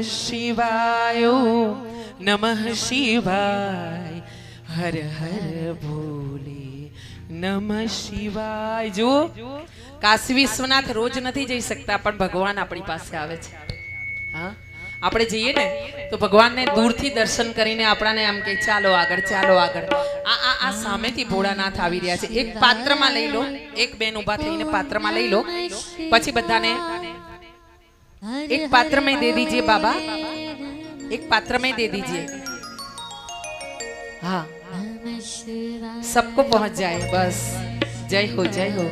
शिवाय नमः शिवाय हर हर भोले नमः शिवाय। जो काशी विश्वनाथ रोज नहीं जई सकता पण भगवान अपनी पासे आवे छे। हाँ આપણે જઈએ ને તો ભગવાનને દૂરથી દર્શન કરીને આપણાને આમ કે ચાલો આગળ ચાલો આગળ। આ સામેથી ભોળાનાથ આવી રહ્યા છે। એક પાત્રમાં લઈ લો, એક બેન ઊભા થઈને પાત્રમાં લઈ લો, પછી બધાને एक पात्र में दे दीजिए बाबा, एक पात्र में दे दीजिए। हाँ सबको पहुंच जाए बस। जय हो जय हो।